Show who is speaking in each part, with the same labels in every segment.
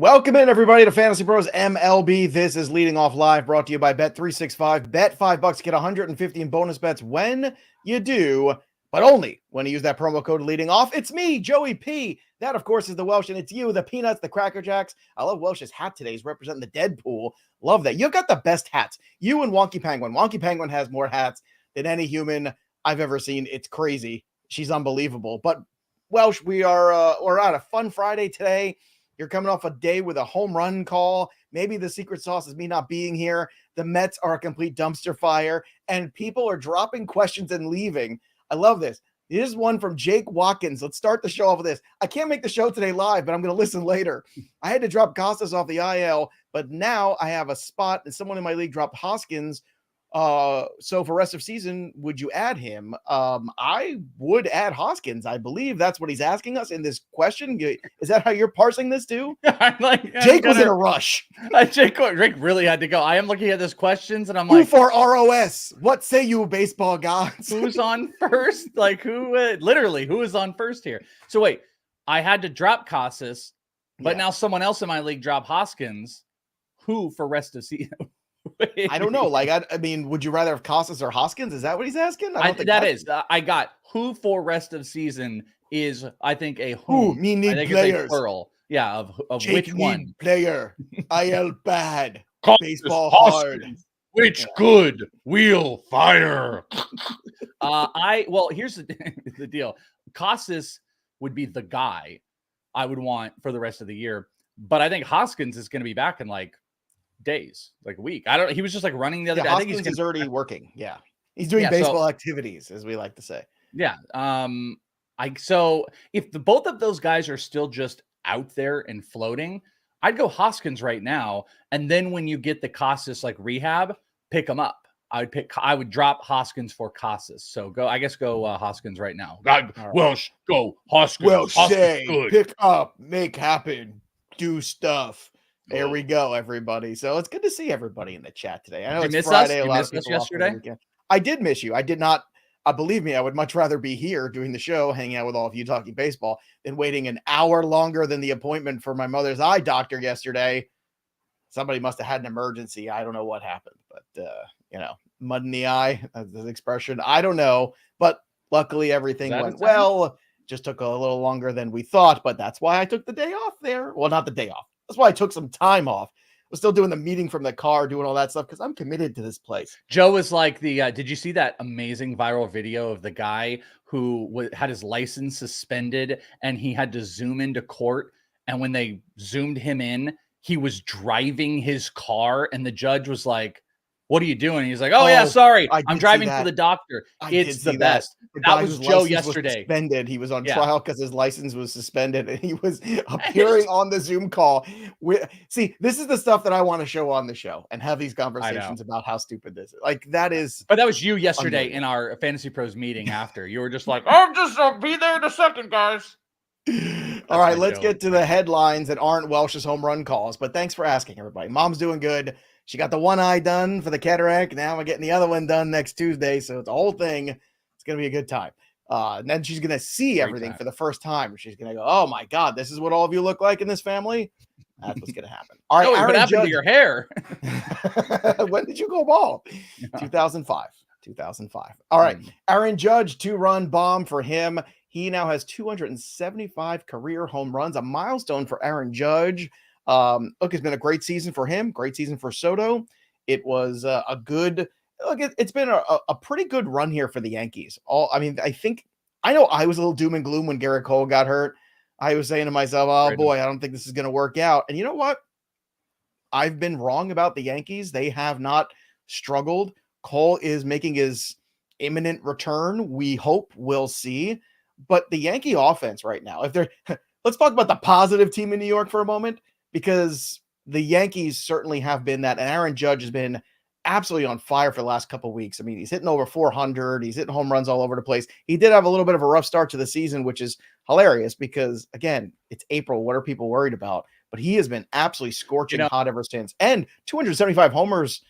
Speaker 1: Welcome in, everybody, to Fantasy Pros MLB. This is Leading Off Live, brought to you by Bet365. Bet $5, get 150 in bonus bets when you do, but only when you use that promo code Leading Off. It's me, Joey P. That, of course, is the Welsh, and it's you, the Peanuts, the Cracker Jacks. I love Welsh's hat today. He's representing the Deadpool. Love that. You've got the best hats. You and Wonky Penguin. Wonky Penguin has more hats than any human I've ever seen. It's crazy. She's unbelievable. But Welsh, we're on a fun Friday today. You're coming off a day with a home run call. Maybe the secret sauce is me not being here. The Mets are a complete dumpster fire, and people are dropping questions and leaving. I love this. Here's one from Jake Watkins. Let's start the show off with this. I can't make the show today live, but I'm going to listen later. I had to drop Costas off the IL, but now I have a spot, and someone in my league dropped Hoskins. So for rest of season, would you add him? I would add Hoskins. I believe that's what he's asking us in this question. Is that how you're parsing this too? Jake was in a rush.
Speaker 2: Jake really had to go. I am looking at this questions and I'm
Speaker 1: who
Speaker 2: like,
Speaker 1: for ROS? What say you, baseball gods?
Speaker 2: Who's on first? Like literally who is on first here? So wait, I had to drop Casas, but now someone else in my league dropped Hoskins. Who for rest of season?
Speaker 1: I don't know. Like, I mean, would you rather have Casas or Hoskins? Is that what he's asking?
Speaker 2: I got who for rest of season is, I think, a who.
Speaker 1: Me need
Speaker 2: I think
Speaker 1: players.
Speaker 2: It's a plural. Yeah, of
Speaker 1: Jake
Speaker 2: which one?
Speaker 1: Player. IL bad. Baseball
Speaker 2: Hoskins.
Speaker 1: hard.
Speaker 2: Which good wheel fire. Well, here's the deal. Casas would be the guy I would want for the rest of the year, but I think Hoskins is going to be back in like days, like a week. He was just like running the other day.
Speaker 1: Hoskins
Speaker 2: I think
Speaker 1: he's already working. Yeah. He's doing baseball activities, as we like to say.
Speaker 2: Yeah. So if both of those guys are still just out there and floating, I'd go Hoskins right now. And then when you get the Casas like rehab, pick them up. I would drop Hoskins for Casas. So go Hoskins right now. Welsh, go Hoskins.
Speaker 1: Welsh, say,
Speaker 2: good.
Speaker 1: Pick up, make happen, do stuff. There we go, everybody. So it's good to see everybody in the chat today. I know it's Friday. A lot of people
Speaker 2: yesterday.
Speaker 1: I did miss you. I did not. Believe me, I would much rather be here doing the show, hanging out with all of you talking baseball, than waiting an hour longer than the appointment for my mother's eye doctor yesterday. Somebody must have had an emergency. I don't know what happened, but mud in the eye, the expression. I don't know, but luckily everything went well. Just took a little longer than we thought, but that's why I took the day off there. Well, not the day off. That's why I took some time off. Was still doing the meeting from the car, doing all that stuff because I'm committed to this place.
Speaker 2: Joe was like did you see that amazing viral video of the guy who had his license suspended and he had to zoom into court? And when they zoomed him in, he was driving his car and the judge was like, "What are you doing?" He's like, "Oh yeah, sorry. I'm driving to the doctor." It's the best. That was Joe yesterday.
Speaker 1: Suspended. He was on trial because his license was suspended and he was appearing on the Zoom call. See, this is the stuff that I want to show on the show and have these conversations about how stupid this is. Like that is.
Speaker 2: But that was you yesterday in our Fantasy Pros meeting after. You were just like, "I'm just be there in a second, guys."
Speaker 1: All right, let's get to the headlines that aren't Welsh's home run calls. But thanks for asking, everybody. Mom's doing good. She got the one eye done for the cataract. Now we're getting the other one done next Tuesday. So it's a whole thing. It's going to be a good time. And then she's going to see everything for the first time. She's going to go, "Oh my God, this is what all of you look like in this family." That's what's going to happen. All right.
Speaker 2: What happened to your hair?
Speaker 1: When did you go bald? 2005. 2005. All right. Aaron Judge, 2-run bomb for him. He now has 275 career home runs, a milestone for Aaron Judge. Look, it's been a great season for him. Great season for Soto. It was a good look. It's been a pretty good run here for the Yankees. I know I was a little doom and gloom when Garrett Cole got hurt. I was saying to myself, "Oh boy, I don't think this is going to work out." And you know what? I've been wrong about the Yankees. They have not struggled. Cole is making his imminent return. We hope we'll see. But the Yankee offense right now, let's talk about the positive team in New York for a moment, because the Yankees certainly have been that. And Aaron Judge has been absolutely on fire for the last couple of weeks. I mean, he's hitting over 400. He's hitting home runs all over the place. He did have a little bit of a rough start to the season, which is hilarious because, again, it's April. What are people worried about? But he has been absolutely scorching hot ever since. And 275 homers,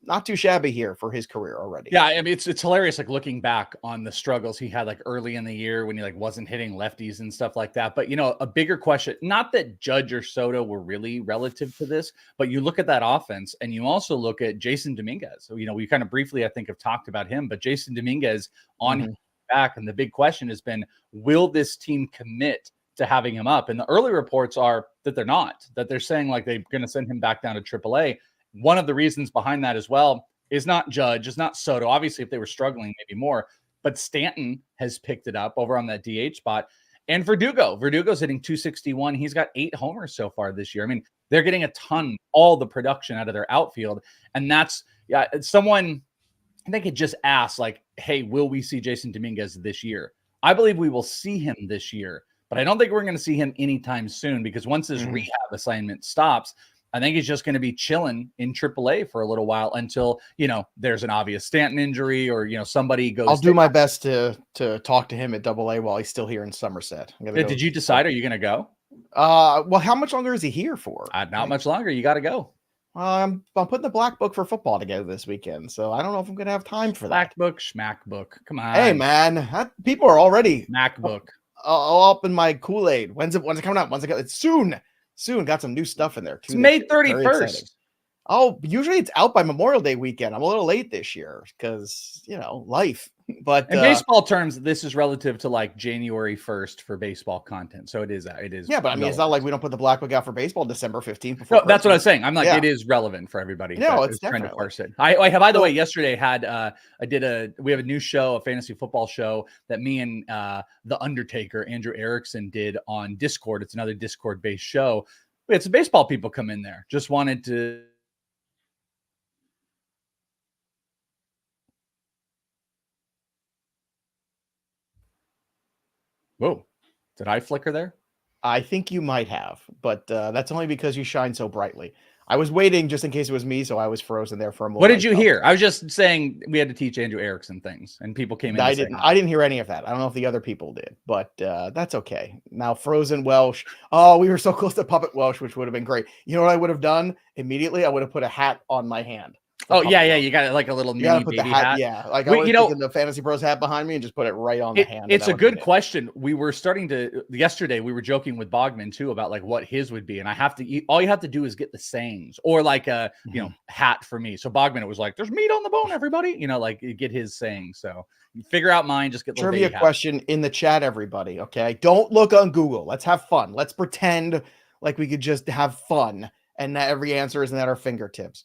Speaker 1: not too shabby here for his career already.
Speaker 2: Yeah, I mean it's hilarious, like looking back on the struggles he had like early in the year when he like wasn't hitting lefties and stuff like that. But a bigger question, not that Judge or Soto were really relative to this, but you look at that offense and you also look at Jason Dominguez. So, we kind of briefly, I think, have talked about him, but Jason Dominguez on his back, and the big question has been, will this team commit to having him up? And the early reports are that they're not, that they're saying like they're going to send him back down to AAA. One of the reasons behind that as well is not Judge, is not Soto. Obviously, if they were struggling, maybe more. But Stanton has picked it up over on that DH spot. And Verdugo's hitting 261. He's got 8 homers so far this year. I mean, they're getting a ton, all the production out of their outfield. And that's, someone, I think it just asked, like, hey, will we see Jason Dominguez this year? I believe we will see him this year. But I don't think we're going to see him anytime soon, because once his rehab assignment stops, I think he's just going to be chilling in AAA for a little while until, there's an obvious Stanton injury or, somebody goes.
Speaker 1: I'll do my best to talk to him at AA while he's still here in Somerset.
Speaker 2: Did you decide? Are you going to go?
Speaker 1: Well, how much longer is he here for?
Speaker 2: Not much longer. You got to go.
Speaker 1: I'm putting the black book for football together this weekend, so I don't know if I'm going to have time for that.
Speaker 2: Black book, schmack book. Come on.
Speaker 1: Hey, man, people are already
Speaker 2: MacBook.
Speaker 1: All up in my Kool-Aid. When's it coming out? It's soon. Got some new stuff in there too.
Speaker 2: It's May 31st.
Speaker 1: Oh, usually it's out by Memorial Day weekend. I'm a little late this year because life. But
Speaker 2: in baseball terms, this is relative to like January 1st for baseball content. So it is.
Speaker 1: Yeah, but I mean, it's not like we don't put the black book out for baseball December 15th.
Speaker 2: No, that's what I was saying. I'm like, it is relevant for everybody.
Speaker 1: No, it's
Speaker 2: trying
Speaker 1: definitely.
Speaker 2: to parse it. I have, by the way, yesterday we have a new show, a fantasy football show that me and the Undertaker, Andrew Erickson, did on Discord. It's another Discord based show. We had some baseball people come in there. Just wanted to. Whoa, did I flicker there?
Speaker 1: I think you might have, but that's only because you shine so brightly. I was waiting just in case it was me, so I was frozen there for a moment.
Speaker 2: What did you hear? I was just saying we had to teach Andrew Erickson things, and people came in.
Speaker 1: I didn't hear any of that. I don't know if the other people did, but that's okay. Now, Frozen Welsh. Oh, we were so close to Puppet Welsh, which would have been great. You know what I would have done immediately? I would have put a hat on my hand.
Speaker 2: Oh, yeah. You got like a little mini baby hat.
Speaker 1: Yeah, like I was taking the FantasyPros hat behind me and just put it right on the hand.
Speaker 2: It's a good question. We were yesterday, we were joking with Bogman too about like what his would be. And all you have to do is get the sayings or like a, hat for me. So Bogman, it was like, there's meat on the bone, everybody, like you get his sayings. So you figure out mine, just get the
Speaker 1: trivia question in the chat, everybody. Okay. Don't look on Google. Let's have fun. Let's pretend like we could just have fun and that every answer isn't at our fingertips.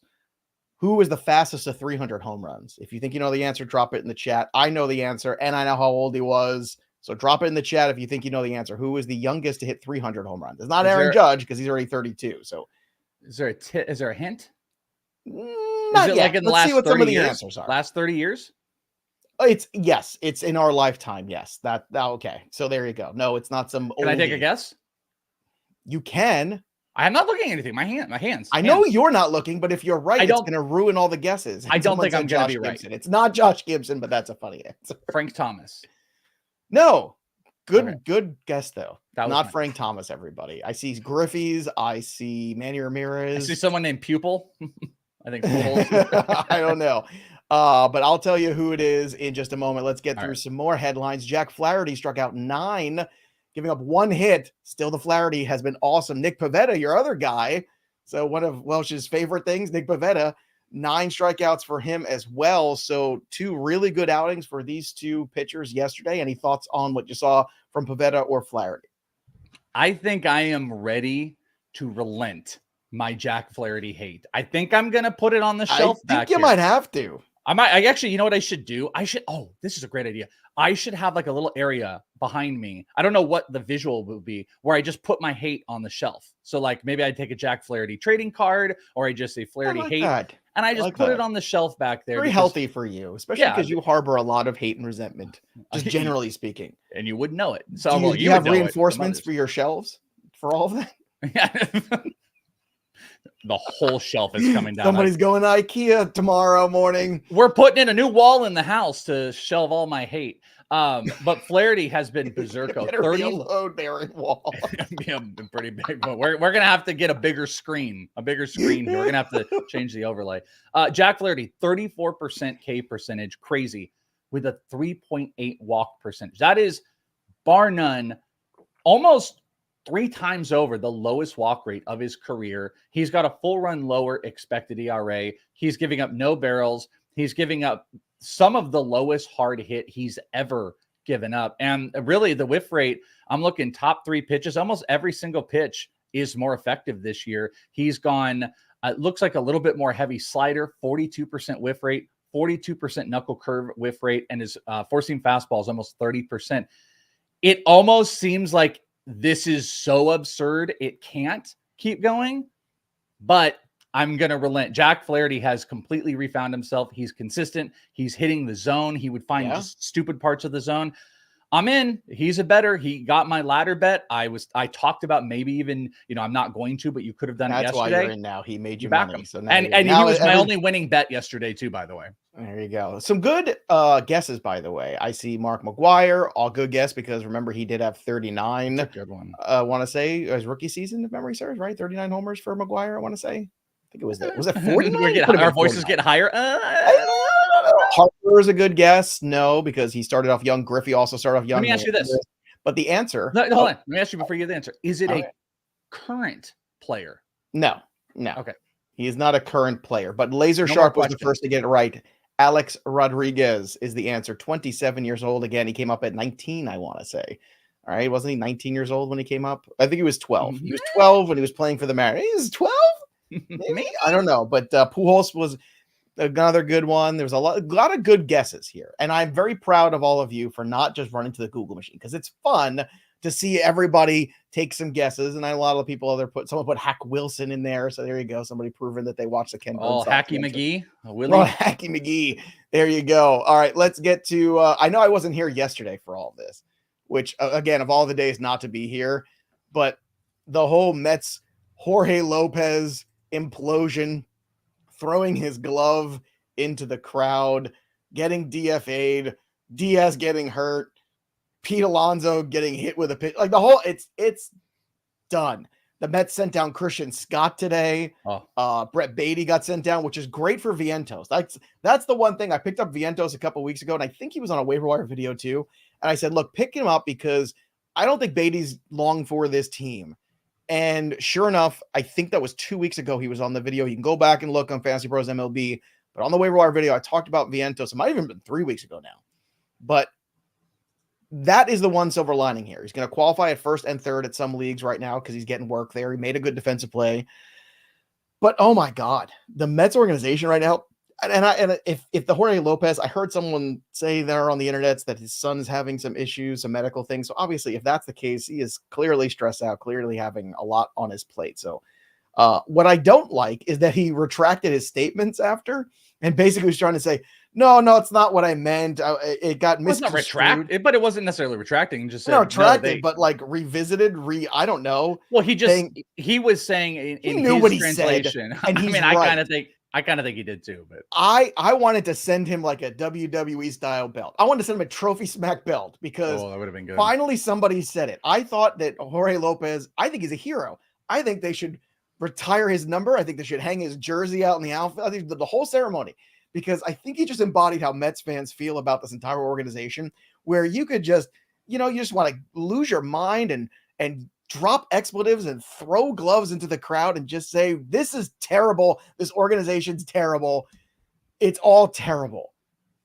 Speaker 1: Who is the fastest to 300 home runs? If you think you know the answer, drop it in the chat. I know the answer, and I know how old he was. So drop it in the chat if you think you know the answer. Who is the youngest to hit 300 home runs? It's not Aaron Judge because he's already 32. So
Speaker 2: is there a hint?
Speaker 1: Not
Speaker 2: is it
Speaker 1: yet.
Speaker 2: Like in the
Speaker 1: Let's see
Speaker 2: last
Speaker 1: what
Speaker 2: 30
Speaker 1: some of the
Speaker 2: years?
Speaker 1: Answers are.
Speaker 2: Last 30 years?
Speaker 1: It's in our lifetime. Yes. Okay. So there you go. No, it's not some.
Speaker 2: Can I take a guess?
Speaker 1: You can.
Speaker 2: I'm not looking at anything. My hands.
Speaker 1: I know you're not looking, but if you're right, it's going to ruin all the guesses.
Speaker 2: I don't think I'm going to be right.
Speaker 1: It's not Josh Gibson, but that's a funny answer.
Speaker 2: Frank Thomas.
Speaker 1: No. Good guess, though.
Speaker 2: Not
Speaker 1: Frank Thomas, everybody. I see Griffey's. I see Manny Ramirez.
Speaker 2: I see someone named Pupil. I think.
Speaker 1: I don't know. But I'll tell you who it is in just a moment. Let's get through some more headlines. Jack Flaherty struck out 9, giving up 1 hit. Still, the Flaherty has been awesome. Nick Pivetta, your other guy. So one of Welsh's favorite things, Nick Pivetta, 9 strikeouts for him as well. So 2 really good outings for these 2 pitchers yesterday. Any thoughts on what you saw from Pivetta or Flaherty?
Speaker 2: I think I am ready to relent my Jack Flaherty hate. I think I'm going to put it on the shelf.
Speaker 1: I think you might have to.
Speaker 2: I actually, you know what I should do? This is a great idea. I should have like a little area behind me. I don't know what the visual will be where I just put my hate on the shelf. So like maybe I take a Jack Flaherty trading card or I just say Flaherty hate and I just put it on the shelf back there.
Speaker 1: Very healthy for you, especially because you harbor a lot of hate and resentment, just generally speaking.
Speaker 2: And you wouldn't know it. So
Speaker 1: you have reinforcements for your shelves for all of that?
Speaker 2: the whole shelf is coming down.
Speaker 1: Somebody's going to IKEA tomorrow morning.
Speaker 2: We're putting in a new wall in the house to shelve all my hate. But Flaherty has been berserko. 30
Speaker 1: low Darren Wall.
Speaker 2: Yeah, pretty big. But we're gonna have to get a bigger screen here. We're gonna have to change the overlay. Jack Flaherty, 34% K percentage, crazy, with a 3.8 walk percentage. That is bar none, almost 3 times over the lowest walk rate of his career. He's got a full run lower expected ERA. He's giving up no barrels. He's giving up some of the lowest hard hit he's ever given up. And really the whiff rate, I'm looking top 3 pitches. Almost every single pitch is more effective this year. He's gone, it looks like a little bit more heavy slider, 42% whiff rate, 42% knuckle curve whiff rate, and his four-seam fastball is almost 30%. It almost seems like this is so absurd it can't keep going, but I'm going to relent. Jack Flaherty has completely refound himself. He's consistent. He's hitting the zone. He would find just stupid parts of the zone. I'm in. He's a better. He got my ladder bet. I talked about maybe even, I'm not going to, but you could have done it yesterday.
Speaker 1: That's why you're in now. He made you
Speaker 2: back
Speaker 1: money.
Speaker 2: Him.
Speaker 1: So now
Speaker 2: and he was my only winning bet yesterday too, by the way.
Speaker 1: There you go. Some good guesses, by the way. I see Mark McGwire, all good guess because remember he did have 39.
Speaker 2: That's a good one.
Speaker 1: I want to say his rookie season, if memory serves, right? 39 homers for McGwire, I want to say. I think it was that. Was it 49?
Speaker 2: Our voices get higher.
Speaker 1: Harper is a good guess. No, because he started off young. Griffey also started off young.
Speaker 2: Let me ask you this.
Speaker 1: But the answer.
Speaker 2: No, hold on. Let me ask you before you get the answer. Is it a current player?
Speaker 1: No.
Speaker 2: Okay.
Speaker 1: He is not a current player, but Laser Sharp was the first to get it right. Alex Rodriguez is the answer. 27 years old. Again, he came up at 19, I want to say. All right. Wasn't he 19 years old when he came up? I think he was 12. He was 12 when he was playing for the Mariners. He was 12? Maybe? I don't know. But Pujols was another good one. There was a lot of good guesses here. And I'm very proud of all of you for not just running to the Google machine because it's fun to see everybody take some guesses. And a lot of people someone put Hack Wilson in there. So there you go. Somebody proving that they watched the Ken Burns.
Speaker 2: Hacky McGee.
Speaker 1: Hacky McGee. There you go. All right, let's get to I know I wasn't here yesterday for all of this, which again, of all the days not to be here, but the whole Mets Jorge Lopez implosion, throwing his glove into the crowd, getting DFA'd, Diaz getting hurt, Pete Alonso getting hit with a pitch. Like the whole, it's done. The Mets sent down Christian Scott today. Brett Beatty got sent down, which is great for Vientos. That's the one thing. I picked up Vientos a couple weeks ago, and I think he was on a waiver wire video too. And I said, look, pick him up because I don't think Beatty's long for this team. And sure enough, I think that was 2 weeks ago he was on the video. You can go back and look on FantasyPros MLB. But on the waiver wire video, I talked about Vientos. It might have even been 3 weeks ago now. But that is the one silver lining here. He's going to qualify at first and third at some leagues right now because he's getting work there. He made a good defensive play. But, oh, my God, the Mets organization right now, and if the Jorge Lopez, I heard someone say there on the internet that his son's having some issues, some medical things. So, obviously, if that's the case, he is clearly stressed out, clearly having a lot on his plate. So, what I don't like is that he retracted his statements after and basically was trying to say, no, it's not what I meant. It got misconstrued.
Speaker 2: It's not retract, but it wasn't necessarily retracting. Just said,
Speaker 1: retracted, but like revisited. I don't know.
Speaker 2: Well, he was saying in
Speaker 1: he knew
Speaker 2: his
Speaker 1: what he
Speaker 2: translation.
Speaker 1: said, and
Speaker 2: I kind of think he did too. But
Speaker 1: I wanted to send him like a WWE style belt. I wanted to send him a trophy smack belt because
Speaker 2: that would have been good.
Speaker 1: Finally, somebody said it. I thought that Jorge Lopez. I think he's a hero. I think they should retire his number. I think they should hang his jersey out in the outfield. I think the whole ceremony. Because I think he just embodied how Mets fans feel about this entire organization, where you could just, you just want to lose your mind and drop expletives and throw gloves into the crowd and just say, this is terrible. This organization's terrible. It's all terrible.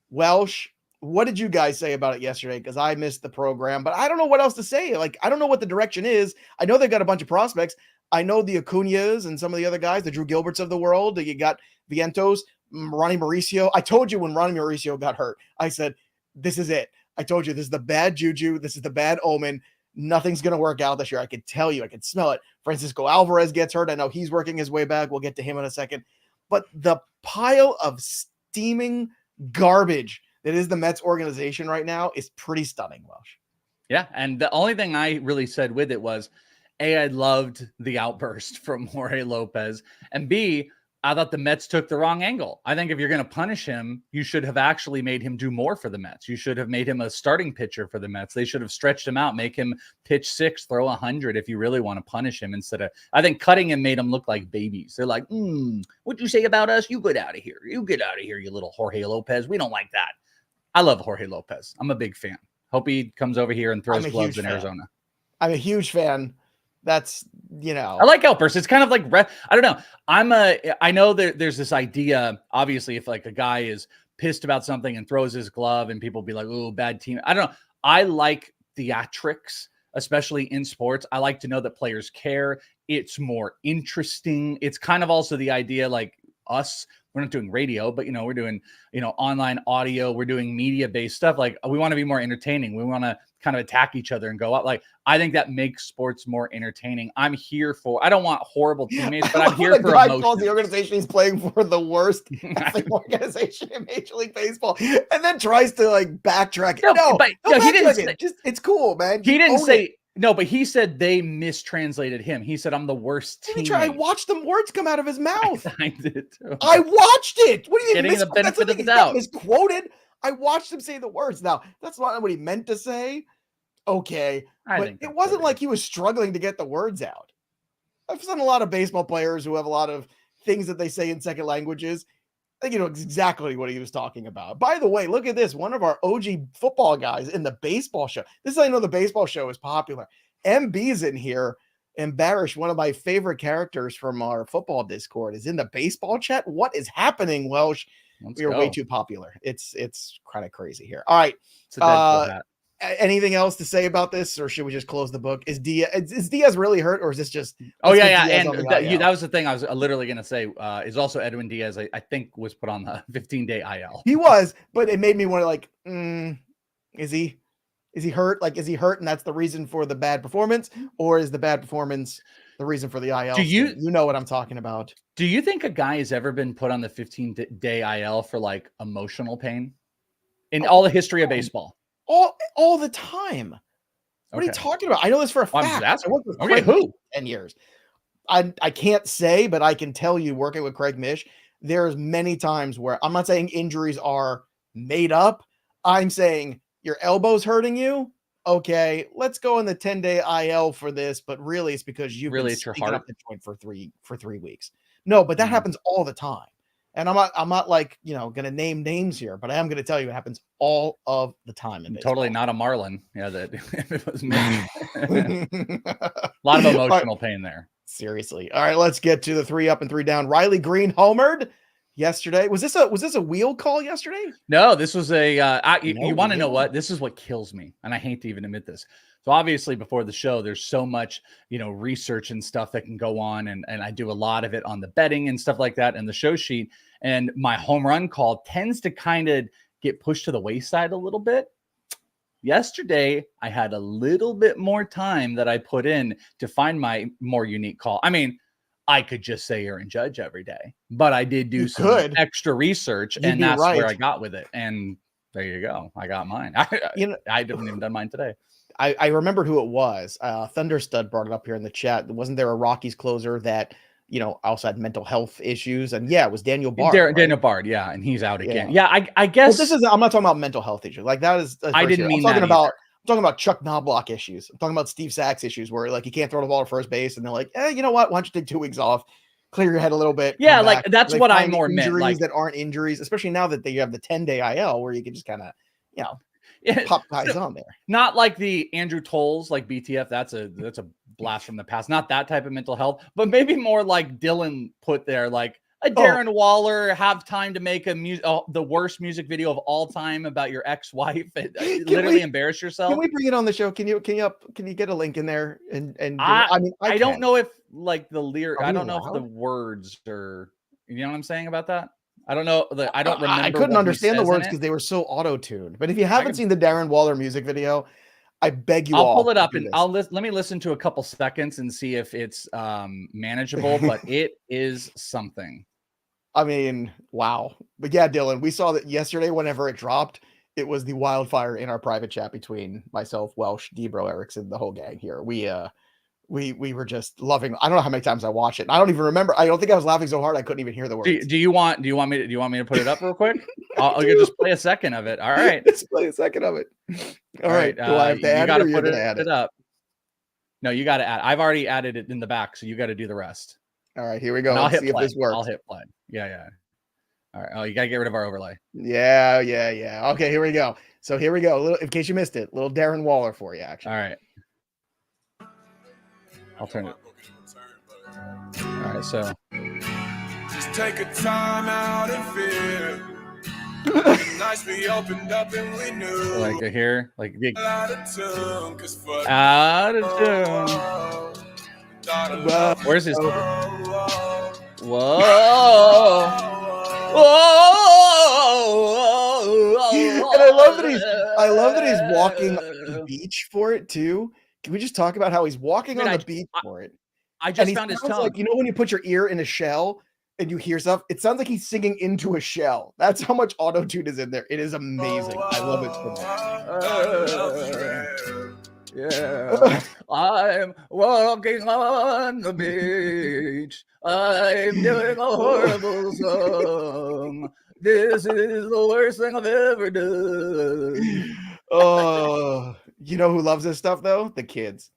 Speaker 1: Welsh, what did you guys say about it yesterday? Because I missed the program, but I don't know what else to say. Like, I don't know what the direction is. I know they've got a bunch of prospects. I know the Acuñas and some of the other guys, the Drew Gilberts of the world. You got Vientos. Ronnie Mauricio. I told you when Ronnie Mauricio got hurt, I said, this is it. I told you this is the bad juju. This is the bad omen. Nothing's going to work out this year. I could tell you. I could smell it. Francisco Alvarez gets hurt. I know he's working his way back. We'll get to him in a second. But the pile of steaming garbage that is the Mets organization right now is pretty stunning, Welsh.
Speaker 2: Yeah. And the only thing I really said with it was, A, I loved the outburst from Jorge Lopez, and B, I thought the Mets took the wrong angle. I think if you're going to punish him, you should have actually made him do more for the Mets. You should have made him a starting pitcher for the Mets. They should have stretched him out, make him pitch 6, throw 100 if you really want to punish him, instead of, I think cutting him made him look like babies. They're like, what'd you say about us? You get out of here. You get out of here, you little Jorge Lopez. We don't like that. I love Jorge Lopez. I'm a big fan. Hope he comes over here and throws gloves in Arizona.
Speaker 1: I'm a huge fan. That's,
Speaker 2: I like outbursts. It's kind of like, I don't know. I know that there's this idea, obviously, if like a guy is pissed about something and throws his glove and people be like, oh, bad team. I don't know. I like theatrics, especially in sports. I like to know that players care. It's more interesting. It's kind of also the idea, like us, we're not doing radio, but we're doing, online audio. We're doing media-based stuff. Like, we want to be more entertaining. We want to kind of attack each other and go out. Like, I think that makes sports more entertaining. I'm here for, I don't want horrible teammates, but I'm here for emotion.
Speaker 1: Calls the organization he's playing for the worst organization in Major League Baseball, and then tries to like backtrack. No, he didn't say, it's cool, man.
Speaker 2: He didn't say no, but he said they mistranslated him. He said, I'm the worst teammate.
Speaker 1: I watched the words come out of his mouth.
Speaker 2: I did too.
Speaker 1: I watched it. What do you mean?
Speaker 2: Getting the benefit of the doubt.
Speaker 1: Misquoted. I watched him say the words. Now, that's not what he meant to say. Okay. But it wasn't like he was struggling to get the words out. I've seen a lot of baseball players who have a lot of things that they say in second languages. I think you know exactly what he was talking about. By the way, look at this. One of our OG football guys in the baseball show. This is how I know the baseball show is popular. MB's in here. And Barish, one of my favorite characters from our football Discord, is in the baseball chat. What is happening, Welsh? We are way too popular. It's kind of crazy here. All right.
Speaker 2: It's a Deadpool hat.
Speaker 1: Anything else to say about this, or should we just close the book? Is Diaz really hurt, or is this just?
Speaker 2: Oh yeah. And that was the thing I was literally going to say. Is also Edwin Diaz. I think was put on the 15-day IL.
Speaker 1: He was, but it made me wonder. Like, is he hurt? Like, is he hurt, and that's the reason for the bad performance, or is the bad performance the reason for the IL?
Speaker 2: Do you
Speaker 1: know what I'm talking about?
Speaker 2: Do you think a guy has ever been put on the 15-day IL for like emotional pain in all the history of baseball?
Speaker 1: All the time. What are you talking about? I know this for a fact. I worked with Craig
Speaker 2: who?
Speaker 1: 10 years. I can't say, but I can tell you, working with Craig Mish, there's many times where I'm not saying injuries are made up. I'm saying your elbow's hurting you. Okay, let's go in the 10-day IL for this, but really it's because you've been sticking up the joint for three weeks. No, but that happens all the time. And I'm not like, going to name names here, but I am going to tell you it happens all of the time.
Speaker 2: Totally not a Marlin. Yeah, that it was me. A lot of emotional pain there.
Speaker 1: Seriously. All right, let's get to the 3 up and 3 down. Riley Green homered yesterday. Was this a wheel call yesterday?
Speaker 2: No, this was you want to know what? This is what kills me, and I hate to even admit this. So obviously before the show, there's so much, research and stuff that can go on. And I do a lot of it on the betting and stuff like that and the show sheet. And my home run call tends to kind of get pushed to the wayside a little bit. Yesterday, I had a little bit more time that I put in to find my more unique call. I mean, I could just say Aaron Judge every day, but I did do some extra research, and that's where I got with it. And there you go. I got mine. I haven't even done mine today.
Speaker 1: I remembered who it was. Thunderstud brought it up here in the chat. Wasn't there a Rockies closer that, also had mental health issues? And yeah, it was Daniel Bard.
Speaker 2: Daniel Bard, yeah, and he's out again. Yeah, I guess
Speaker 1: I'm not talking about mental health issues. Like that is.
Speaker 2: I didn't mean
Speaker 1: I'm
Speaker 2: that.
Speaker 1: I'm talking about Chuck Knobloch issues. I'm talking about Steve Sachs issues where like you can't throw the ball to first base, and they're like, you know what? Why don't you take 2 weeks off, clear your head a little bit?
Speaker 2: Yeah, like that's what I more meant.
Speaker 1: Injuries
Speaker 2: like
Speaker 1: that aren't injuries, especially now that you have the 10-day IL where you can just kind of, pop guys on there.
Speaker 2: Not like the Andrew Tolles, like BTF. That's a blast from the past. Not that type of mental health, but maybe more like Dylan put there, like a Darren Waller have time to make the worst music video of all time about your ex-wife. Literally embarrass yourself.
Speaker 1: Can we bring it on the show? Can you get a link in there? And
Speaker 2: I don't know if like the lyric. I don't know if the words are. You know what I'm saying about that? I don't know. I don't remember.
Speaker 1: I couldn't understand the words because they were so auto-tuned. But if you haven't seen the Darren Waller music video, I beg you
Speaker 2: I'll pull it up and let me listen to a couple seconds and see if it's manageable, but it is something.
Speaker 1: I mean, wow. But yeah, Dylan, we saw that yesterday whenever it dropped. It was the wildfire in our private chat between myself, Welsh, Debro, Erickson, the whole gang here. We we were just loving. I don't know how many times I watched it. I don't even remember. I don't think I was laughing so hard I couldn't even hear the words.
Speaker 2: Do you want me to put it up real quick? I'll just play a second of it. All right.
Speaker 1: Let's play a second of it. All right. Do I have to add it or you're going to add it?
Speaker 2: Up. No, you got to add. I've already added it in the back, so you got to do the rest.
Speaker 1: All right, here we go.
Speaker 2: And
Speaker 1: Let's see if this works.
Speaker 2: I'll hit play. Yeah. All right. Oh, you got to get rid of our overlay.
Speaker 1: Yeah. Okay, here we go. So here we go. In case you missed it, little Darren Waller for you, actually.
Speaker 2: All right. I'll turn it. All right, so.
Speaker 3: Just take a time out and feel. Nice we opened up and we knew.
Speaker 2: Like here, like big.
Speaker 3: Out of tune.
Speaker 2: Where's his? Whoa.
Speaker 1: And I love that he's walking on the beach for it too. Can we just talk about how he's walking on the beach for it?
Speaker 2: I just found his tongue.
Speaker 1: Like, you know when you put your ear in a shell and you hear stuff? It sounds like he's singing into a shell. That's how much auto-tune is in there. It is amazing. I love it so much.
Speaker 2: Yeah. I'm walking on the beach. I'm doing a horrible song. This is the worst thing I've ever done.
Speaker 1: Oh, you know who loves this stuff though? The kids.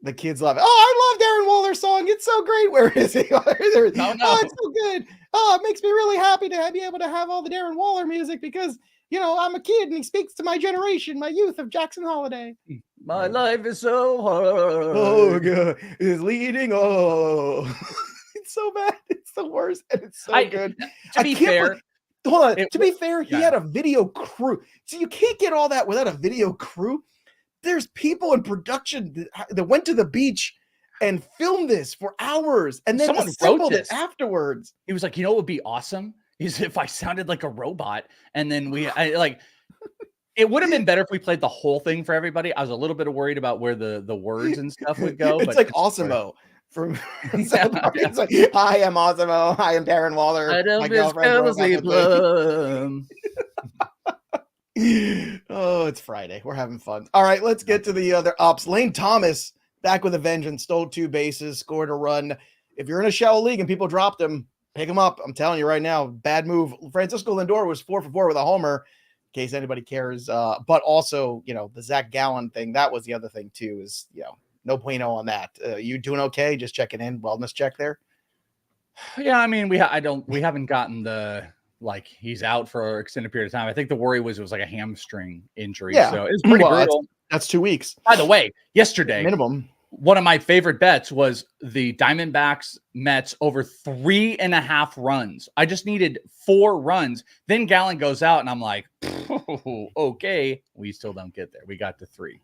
Speaker 1: The kids love it. Oh, I love Darren Waller's song. It's so great. Where is he?
Speaker 2: No.
Speaker 1: Oh, it's so good. Oh, it makes me really happy to be able to have all the Darren Waller music because, you know, I'm a kid and he speaks to my generation, my youth of Jackson Holiday.
Speaker 2: My life is so hard.
Speaker 1: Oh, God. It's leading. Oh, it's so bad. It's the worst. And it's so good.
Speaker 2: To be fair,
Speaker 1: hold on. To be fair, he had a video crew. So you can't get all that without a video crew. There's people in production that went to the beach and filmed this for hours and then
Speaker 2: someone
Speaker 1: assembled
Speaker 2: wrote
Speaker 1: it afterwards.
Speaker 2: He was like, you know what would be awesome is if I sounded like a robot and then it would have been better if we played the whole thing for everybody. I was a little bit worried about where the words and stuff would go.
Speaker 1: It's like Awesemo from South Park. It's like, hi, I'm Awesemo. Hi, I'm Darren Waller.
Speaker 2: I don't
Speaker 1: Oh, it's Friday. We're having fun. All right, let's get to the other ups. Lane Thomas back with a vengeance, stole 2 bases, scored a run. If you're in a shallow league and people dropped him, pick him up. I'm telling you right now, bad move. Francisco Lindor was 4 for 4 with a homer, in case anybody cares. But also, you know, the Zach Gallen thing, that was the other thing too, is, you know, no bueno on that. You doing okay? Just checking in, wellness check there.
Speaker 2: Yeah, I mean, we haven't gotten the he's out for an extended period of time. I think the worry was it was like a hamstring injury. Yeah. So it's pretty brutal.
Speaker 1: That's 2 weeks.
Speaker 2: By the way, yesterday,
Speaker 1: minimum,
Speaker 2: one of my favorite bets was the Diamondbacks Mets over 3.5 runs. I just needed 4 runs. Then Gallen goes out and I'm like, okay, we still don't get there. We got to 3.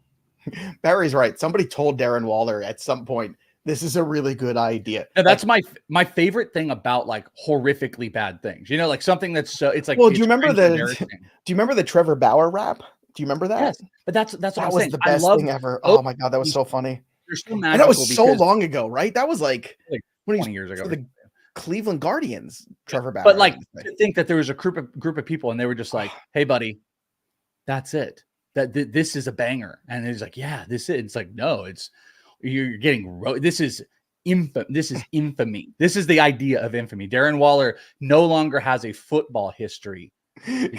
Speaker 1: Barry's right. Somebody told Darren Waller at some point, this is a really good idea.
Speaker 2: And that's my favorite thing about horrifically bad things. You know, like something that's so it's like.
Speaker 1: Well, do you remember the Trevor Bauer rap? Do you remember that?
Speaker 2: Yes, but that's what
Speaker 1: that
Speaker 2: I'm
Speaker 1: was
Speaker 2: saying.
Speaker 1: The best thing ever. Oh my God, that was so funny. And that was so long ago, right? That was like
Speaker 2: 20 years ago.
Speaker 1: The Cleveland Guardians, Trevor Bauer.
Speaker 2: But to think that there was a group of people and they were just like, "Hey, buddy, that's it. This is a banger." And he's like, "Yeah, this is." It's like, no, you're getting this is infamy. This is the idea of infamy. Darren Waller no longer has a football history.
Speaker 1: I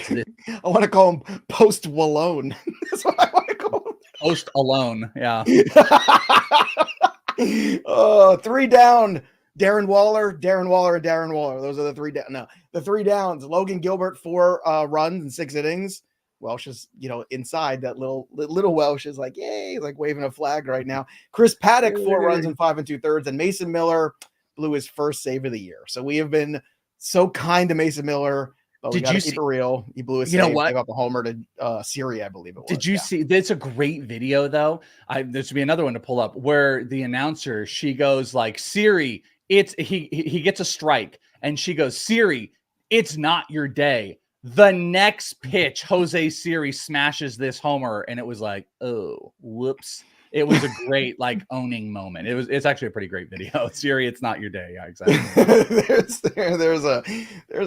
Speaker 1: want to call him Post Wallone. That's what I want to call him.
Speaker 2: Post alone. Yeah.
Speaker 1: 3 down. Darren Waller, and Darren Waller. Those are the 3 down. No, the 3 downs. Logan Gilbert, 4 runs in 6 innings. Welsh is, inside that little Welsh is like, yay, he's like waving a flag right now. Chris Paddock, 4 runs in 5 2/3, and Mason Miller blew his first save of the year. So we have been so kind to Mason Miller, but we got to keep it real. He blew his save, gave up a homer to Siri, I believe it was.
Speaker 2: Did you see? That's a great video, though. There should be another one to pull up where the announcer, she goes like, Siri, he gets a strike, and she goes, Siri, it's not your day. The next pitch, Jose Siri smashes this homer, and it was like, oh, whoops. It was a great owning moment. It's actually a pretty great video. Siri, it's not your day. Yeah, exactly.
Speaker 1: there's a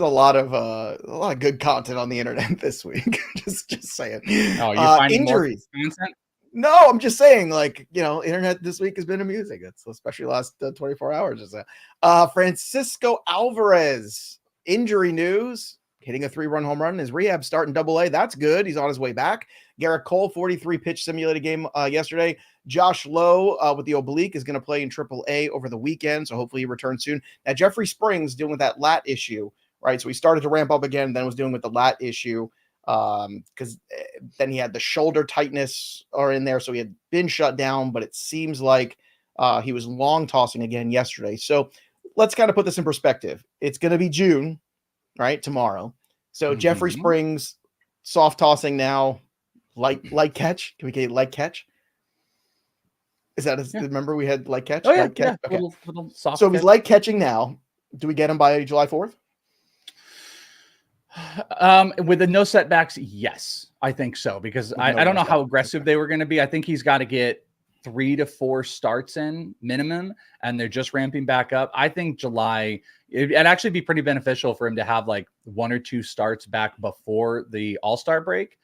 Speaker 1: lot of good content on the internet this week. just saying.
Speaker 2: Oh, you're finding
Speaker 1: injuries.
Speaker 2: More content?
Speaker 1: No, I'm just saying, like, internet this week has been amusing. It's especially last 24 hours or so. Francisco Alvarez, injury news, hitting a 3-run home run. His rehab starting AA. That's good. He's on his way back. Garrett Cole, 43 pitch simulated game yesterday. Josh Lowe with the oblique is going to play in AAA over the weekend. So hopefully he returns soon. Now, Jeffrey Springs dealing with that lat issue, right? So he started to ramp up again, then was dealing with the lat issue. Because then he had the shoulder tightness or in there, so he had been shut down, but it seems like he was long tossing again yesterday. So let's kind of put this in perspective. It's going to be June, right? Tomorrow. So Jeffrey Springs, soft tossing now, light catch. Can we get light catch? Is that remember we had light catch?
Speaker 2: Oh yeah,
Speaker 1: light catch?
Speaker 2: yeah.
Speaker 1: Okay.
Speaker 2: Little soft
Speaker 1: So
Speaker 2: catch.
Speaker 1: if he's light catching now, do we get him by July 4th?
Speaker 2: With the no setbacks, yes, I think so, because I don't know how aggressive they were going to be. I think he's got to get 3 to 4 starts in minimum, and they're just ramping back up. I think July, it'd actually be pretty beneficial for him to have like 1 or 2 starts back before the All-Star break.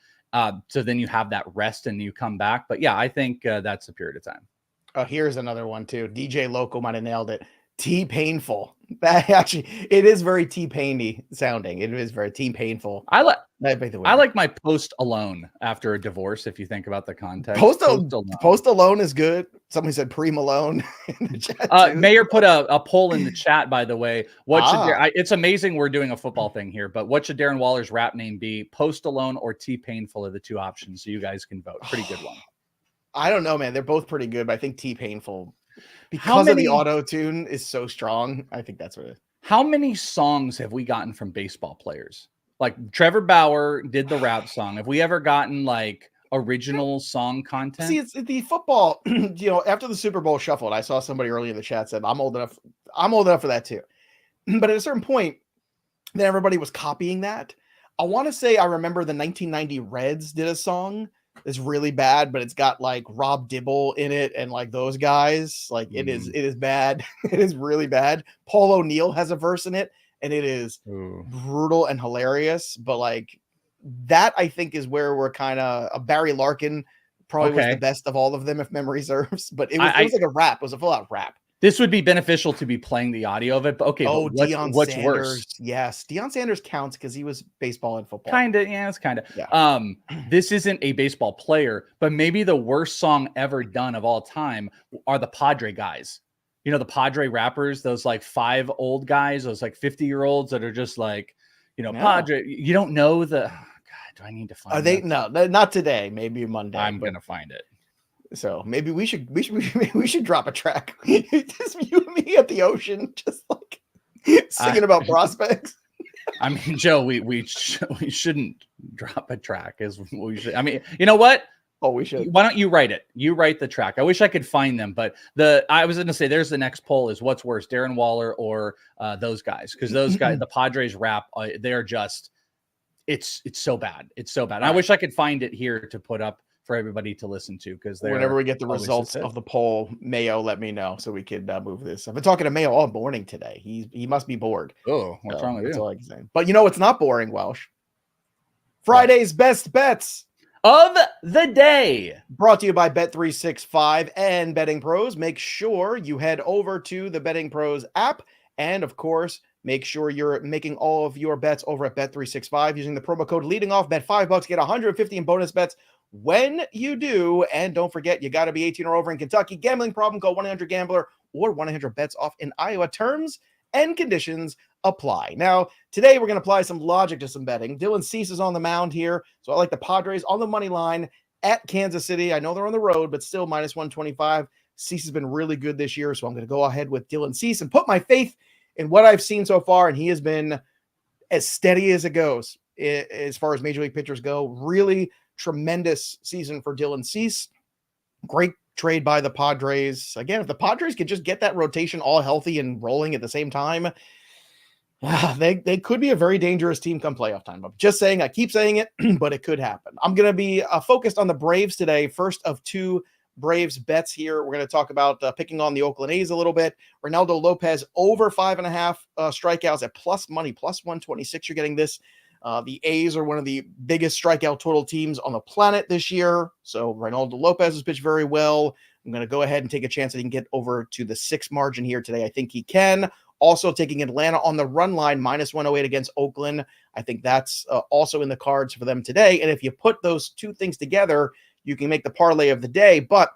Speaker 2: So then you have that rest and you come back. But yeah, I think that's a period of time.
Speaker 1: Oh, here's another one too. DJ Loco might have nailed it. T-Painful. That actually, it is very T-Painy sounding. It is very T-Painful.
Speaker 2: I like my Post Alone after a divorce. If you think about the context,
Speaker 1: Post Alone is good. Somebody said Pre-Malone in the chat.
Speaker 2: Mayor put a poll in the chat, by the way. It's amazing we're doing a football thing here, but what should Darren Waller's rap name be? Post Alone or T-Painful are the 2 options, so you guys can vote. Pretty good one.
Speaker 1: I don't know, man. They're both pretty good, but I think T-Painful, because of the auto tune, is so strong. I think that's what it is.
Speaker 2: How many songs have we gotten from baseball players? Like Trevor Bauer did the rap song. Have we ever gotten like original song content?
Speaker 1: See, it's the football. After the Super Bowl shuffled, I saw somebody early in the chat said, "I'm old enough. I'm old enough for that too." But at a certain point, then everybody was copying that. I want to say I remember the 1990 Reds did a song. It's really bad, but it's got like Rob Dibble in it and like those guys. Like it is bad. It is really bad. Paul O'Neill has a verse in it, and it is brutal and hilarious. But like that, I think, is where we're kind of Barry Larkin probably was the best of all of them, if memory serves. But it was like a rap. It was a full out rap.
Speaker 2: This would be beneficial to be playing the audio of it, but okay.
Speaker 1: Oh,
Speaker 2: but what's
Speaker 1: Sanders.
Speaker 2: Worse?
Speaker 1: Yes, Deion Sanders counts because he was baseball and football.
Speaker 2: It's kind of. Yeah. This isn't a baseball player, but maybe the worst song ever done of all time are the Padre guys. You know, the Padre rappers, those like 5 old guys, those like 50-year-olds that are just like, Padre. You don't know the. Oh God, do I need to find?
Speaker 1: Are they? No, not today. Maybe Monday.
Speaker 2: I'm gonna find it.
Speaker 1: So maybe we should drop a track. Just you and me at the ocean, just like singing about prospects.
Speaker 2: I mean, Joe, we shouldn't drop a track as we should. I mean, you know what?
Speaker 1: Oh, we should.
Speaker 2: Why don't you write it? You write the track. I wish I could find them, but I was going to say there's the next poll is what's worse, Darren Waller or those guys? Because those guys, the Padres rap, they're just it's so bad. It's so bad. I wish I could find it here to put up for everybody to listen to, because whenever
Speaker 1: we get the results of the poll, Mayo, let me know so we could move this. I've been talking to Mayo all morning today. He must be bored.
Speaker 2: Oh, what's wrong with you?
Speaker 1: That's all I can say. But it's not boring, Welsh. Friday's best bets
Speaker 2: of the day,
Speaker 1: brought to you by Bet365 and Betting Pros. Make sure you head over to the Betting Pros app, and of course, make sure you're making all of your bets over at Bet365 using the promo code leading off. Bet $5, get 150 in bonus bets when you do. And don't forget, you got to be 18 or over in Kentucky. Gambling problem, call 1-800-GAMBLER or 1-800-BETS-OFF in Iowa. Terms and conditions apply. Now, today we're going to apply some logic to some betting. Dylan Cease is on the mound here, so I like the Padres on the money line at Kansas City. I know they're on the road, but still minus 125. Cease has been really good this year, so I'm going to go ahead with Dylan Cease and put my faith in what I've seen so far, and he has been as steady as it goes as far as major league pitchers go. Really tremendous season for Dylan Cease. Great trade by the Padres. Again, if the Padres could just get that rotation all healthy and rolling at the same time, they could be a very dangerous team come playoff time. I'm just saying, I keep saying it, but it could happen. I'm going to be focused on the Braves today. First of 2 Braves bets here. We're going to talk about picking on the Oakland A's a little bit. Ronaldo Lopez over 5.5 strikeouts at plus money, plus 126. You're getting this The A's are one of the biggest strikeout total teams on the planet this year. So Reynaldo Lopez has pitched very well. I'm going to go ahead and take a chance that he can get over to the 6 margin here today. I think he can. Also taking Atlanta on the run line, minus 108 against Oakland. I think that's also in the cards for them today. And if you put those two things together, you can make the parlay of the day. But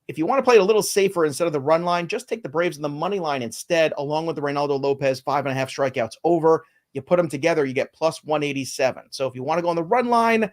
Speaker 1: if you want to play it a little safer instead of the run line, just take the Braves on the money line instead, along with the Reynaldo Lopez 5.5 strikeouts over. You put them together, you get plus 187. So if you want to go on the run line,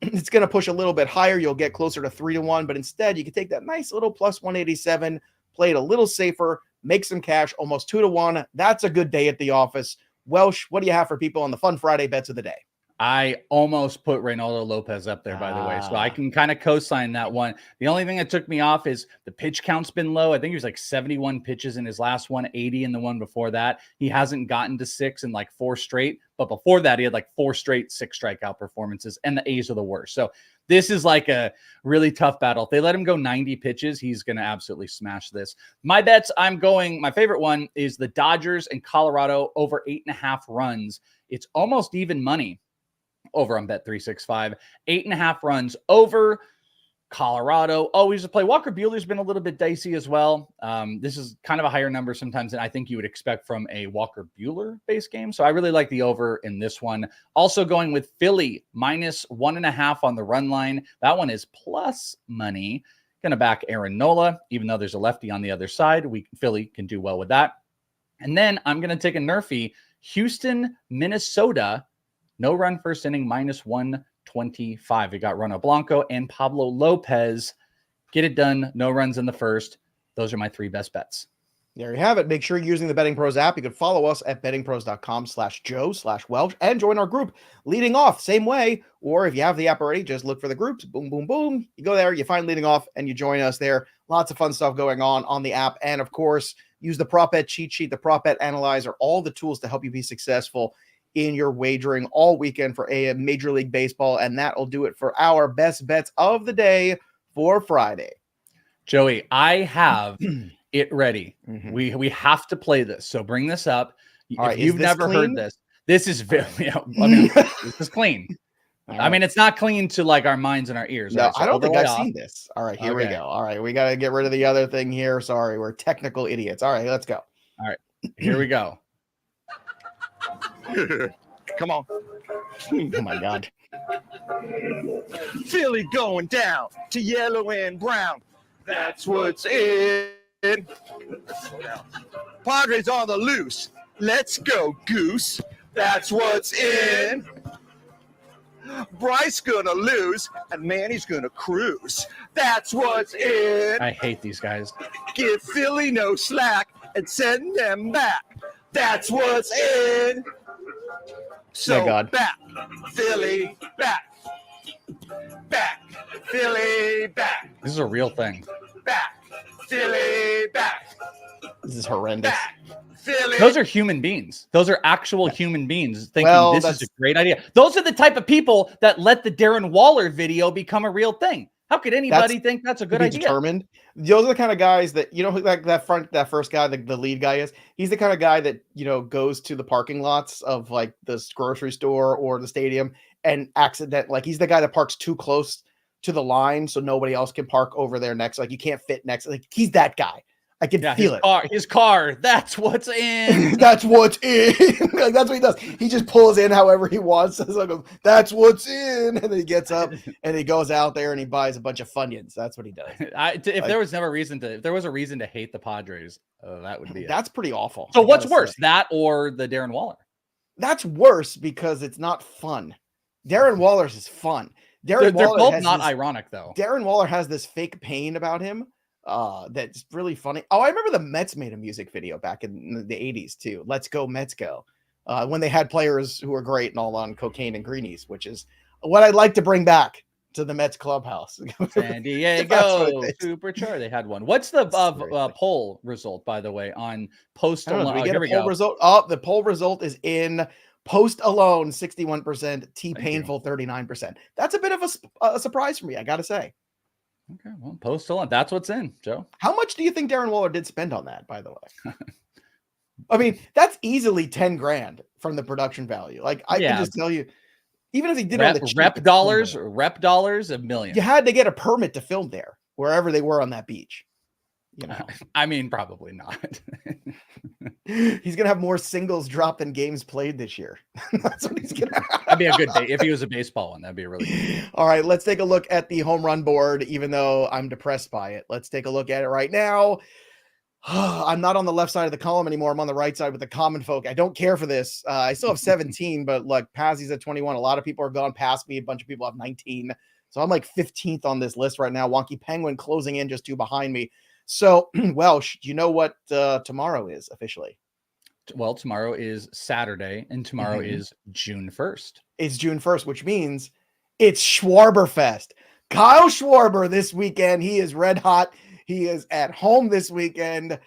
Speaker 1: it's going to push a little bit higher. You'll get closer to 3-1, but instead you can take that nice little plus 187, play it a little safer, make some cash, almost 2-1. That's a good day at the office. Welsh, what do you have for people on the Fun Friday bets of the day?
Speaker 2: I almost put Reynaldo Lopez up there, by the way. So I can kind of co-sign that one. The only thing that took me off is the pitch count's been low. I think he was like 71 pitches in his last one, 80 in the one before that. He hasn't gotten to 6 in like 4 straight. But before that, he had like 4 straight 6 strikeout performances, and the A's are the worst. So this is like a really tough battle. If they let him go 90 pitches, he's going to absolutely smash this. My bets, my favorite one is the Dodgers and Colorado over 8.5 runs. It's almost even money over on Bet365. 8.5 runs over. Colorado always a play. Walker Buehler's been a little bit dicey as well. This is kind of a higher number sometimes than I think you would expect from a Walker Buehler base game. So I really like the over in this one. Also going with Philly minus 1.5 on the run line. That one is plus money. Going to back Aaron Nola, even though there's a lefty on the other side. Philly can do well with that. And then I'm going to take a nerfy. Houston, Minnesota. No run first inning, minus 125. We got Ronald Blanco and Pablo Lopez. Get it done. No runs in the first. Those are my 3 best bets.
Speaker 1: There you have it. Make sure you're using the Betting Pros app. You can follow us at bettingpros.com/Joe/Welch and join our group Leading Off same way. Or if you have the app already, just look for the groups. Boom, boom, boom. You go there, you find Leading Off, and you join us there. Lots of fun stuff going on the app. And of course, use the Prop Bet cheat sheet, the Prop Bet Analyzer, all the tools to help you be successful in your wagering all weekend for a Major League Baseball. And that will do it for our best bets of the day for Friday.
Speaker 2: Joey, I have it ready. We have to play this. So bring this up.
Speaker 1: All
Speaker 2: if you've never heard this is very, this is clean. I mean, it's not clean to like our minds and our ears.
Speaker 1: No,
Speaker 2: right? So
Speaker 1: I don't think I've seen this. All right, here we
Speaker 2: Okay.
Speaker 1: go. All right, we got to get rid of the other thing here. Sorry, we're technical idiots. All right, let's go.
Speaker 2: All right, here we go.
Speaker 4: Come on.
Speaker 1: Oh my God.
Speaker 4: Philly going down to yellow and brown. That's what's in. Padres on the loose. Let's go, Goose. That's what's in. Bryce gonna lose, and Manny's gonna cruise. That's what's in.
Speaker 2: I hate these guys.
Speaker 4: Give Philly no slack and send them back. That's what's in. So
Speaker 1: My God.
Speaker 4: back, Philly, back. Back, Philly, back.
Speaker 2: This is a real thing.
Speaker 4: Back, Philly, back.
Speaker 1: This is horrendous.
Speaker 4: Back, Philly.
Speaker 2: Those are human beings. Those are actual human beings thinking
Speaker 1: Well,
Speaker 2: this is a great idea. Those are the type of people that let the Darren Waller video become a real thing. How could anybody think that's a good idea?
Speaker 1: Determined. Those are the kind of guys that, you know, like that first guy, the lead guy is. He's the kind of guy that, you know, goes to the parking lots of like this grocery store or the stadium and he's the guy that parks too close to the line so nobody else can park over there next. Like you can't fit next. Like he's that guy. I can feel it.
Speaker 2: His car. That's what's in.
Speaker 1: That's what's in. Like, that's what he does. He just pulls in however he wants. It's like, that's what's in. And then he gets up and he goes out there and he buys a bunch of Funyuns. That's what he does.
Speaker 2: If there was a reason to hate the Padres, that would be it.
Speaker 1: That's pretty awful.
Speaker 2: So what's worse, that or the Darren Waller?
Speaker 1: That's worse because it's not fun. Darren Waller's is fun.
Speaker 2: They're both not ironic though.
Speaker 1: Darren Waller has this fake pain about him. That's really funny. Oh, I remember the Mets made a music video back in the 80s too. Let's go, Mets go. When they had players who were great and all on cocaine and greenies, which is what I'd like to bring back to the Mets clubhouse.
Speaker 2: San Diego Supercharged. They had one. What's the poll result, by the way, on Post Alone?
Speaker 1: We get a poll result. Oh, the poll result is in Post Alone, 61%, T Painful, 39%. That's a bit of a surprise for me, I gotta say.
Speaker 2: Okay, well, Post Alone. That's what's in, Joe.
Speaker 1: How much do you think Darren Waller did spend on that, by the way? I mean, that's easily 10 grand from the production value. Like I can just tell you, Even if he did it on the cheap,
Speaker 2: rep dollars, a million.
Speaker 1: you had to get a permit to film there, wherever they were on that beach. You know,
Speaker 2: I mean, probably not.
Speaker 1: he's gonna have more singles dropped than games played this year. That's what he's gonna have.
Speaker 2: That'd be a good day. If he was a baseball one, that'd be a really good.
Speaker 1: All right, let's take a look at the home run board, even though I'm depressed by it. Let's take a look at it right now. I'm not on the left side of the column anymore. I'm on the right side with the common folk. I don't care for this. I still have 17, but look, Pazzi's at 21. A lot of people are gone past me. A bunch of people have 19. So I'm like 15th on this list right now. Wonky Penguin closing in just 2 behind me. So, Welsh, do you know what tomorrow is officially?
Speaker 2: Well, tomorrow is Saturday, and tomorrow is June 1st.
Speaker 1: It's June 1st, which means it's Schwarberfest. Kyle Schwarber this weekend. He is red hot. He is at home this weekend.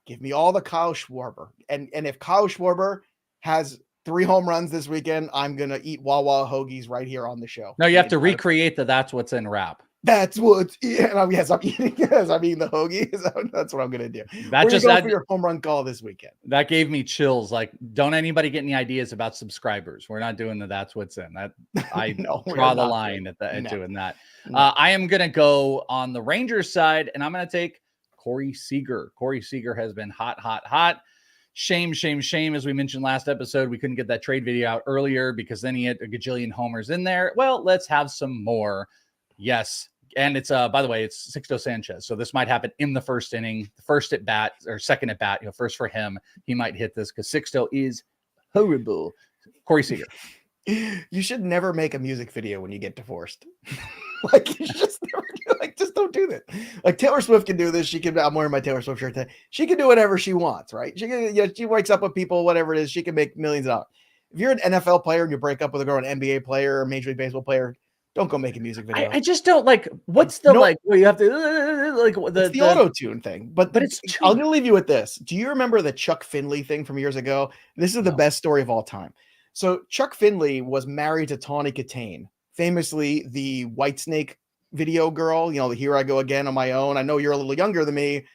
Speaker 1: Give me all the Kyle Schwarber. And if Kyle Schwarber has 3 home runs this weekend, I'm going to eat Wawa hoagies right here on the show.
Speaker 2: No, you have to recreate the That's What's in rap.
Speaker 1: That's what. Yeah, yes, I'm eating. Yes, I'm eating the hoagies. That's what I'm gonna do.
Speaker 2: That just that
Speaker 1: for your home run call this weekend.
Speaker 2: That gave me chills. Like, don't anybody get any ideas about subscribers? We're not doing the That's What's in. That I draw the line at doing that. I am gonna go on the Rangers side, and I'm gonna take Corey Seager. Corey Seager has been hot. Shame. As we mentioned last episode, we couldn't get that trade video out earlier because then he had a gajillion homers in there. Well, let's have some more. Yes. And it's by the way, it's Sixto Sanchez. So this might happen in the first inning, the first at bat or second at bat, first for him. He might hit this because Sixto is horrible. Corey Seager.
Speaker 1: You should never make a music video when you get divorced. Like, you just never just don't do that. Like, Taylor Swift can do this. She can. I'm wearing my Taylor Swift shirt today. She can do whatever she wants, right? She can. She wakes up with people, whatever it is. She can make millions of dollars. If you're an NFL player and you break up with a girl, an NBA player or Major League Baseball player, don't go make a music video.
Speaker 2: I just don't like. What's the where you have to like
Speaker 1: the auto-tune thing? But it's. I'm gonna leave you with this. Do you remember the Chuck Finley thing from years ago? This is the best story of all time. So Chuck Finley was married to Tawny Katane, famously the Whitesnake video girl. The Here I Go Again on My Own. I know you're a little younger than me,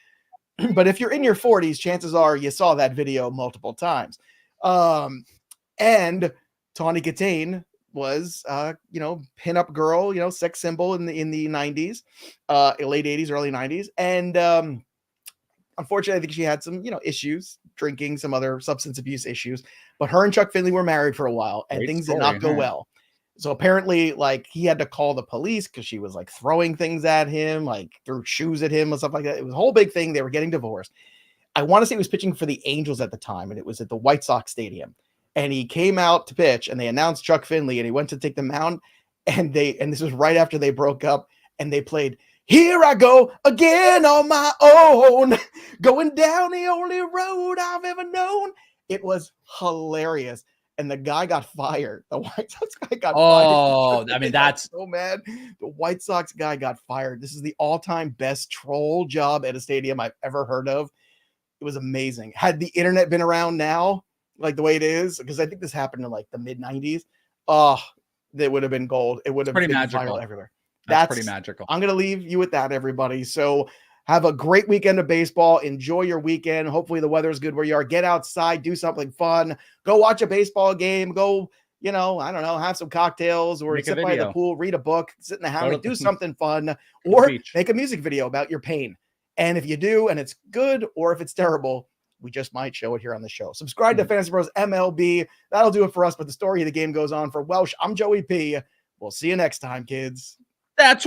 Speaker 1: but if you're in your 40s, chances are you saw that video multiple times. And Tawny Katane was pinup girl, sex symbol in the 90s, late 80s, early 90s. And unfortunately, I think she had some, issues, drinking, some other substance abuse issues. But her and Chuck Finley were married for a while, and things did not go well. So apparently, like, he had to call the police because she was like throwing things at him, like threw shoes at him and stuff like that. It was a whole big thing. They were getting divorced. I want to say he was pitching for the Angels at the time, and it was at the White Sox Stadium. And he came out to pitch, and they announced Chuck Finley, and he went to take the mound, and this was right after they broke up, and they played Here I Go Again on My Own, going down the only road I've ever known. It was hilarious. And the guy got fired. The White Sox guy got fired.
Speaker 2: Oh, I mean, that's
Speaker 1: so mad. The White Sox guy got fired. This is the all-time best troll job at a stadium I've ever heard of. It was amazing. Had the internet been around now, like the way it is, because I think this happened in like the mid-90s, that would have been gold. It would have been viral everywhere.
Speaker 2: That's pretty magical.
Speaker 1: I'm going to leave you with that, everybody. So have a great weekend of baseball. Enjoy your weekend. Hopefully the weather is good where you are. Get outside, do something fun. Go watch a baseball game. Go, I don't know, have some cocktails or sit by the pool, read a book, sit in the hammock, do something fun, or make a music video about your pain. And if you do, and it's good, or if it's terrible, we just might show it here on the show. Subscribe to Fantasy Pros MLB. That'll do it for us, but the story of the game goes on. For Welsh, I'm Joey P. We'll see you next time, kids.
Speaker 2: That's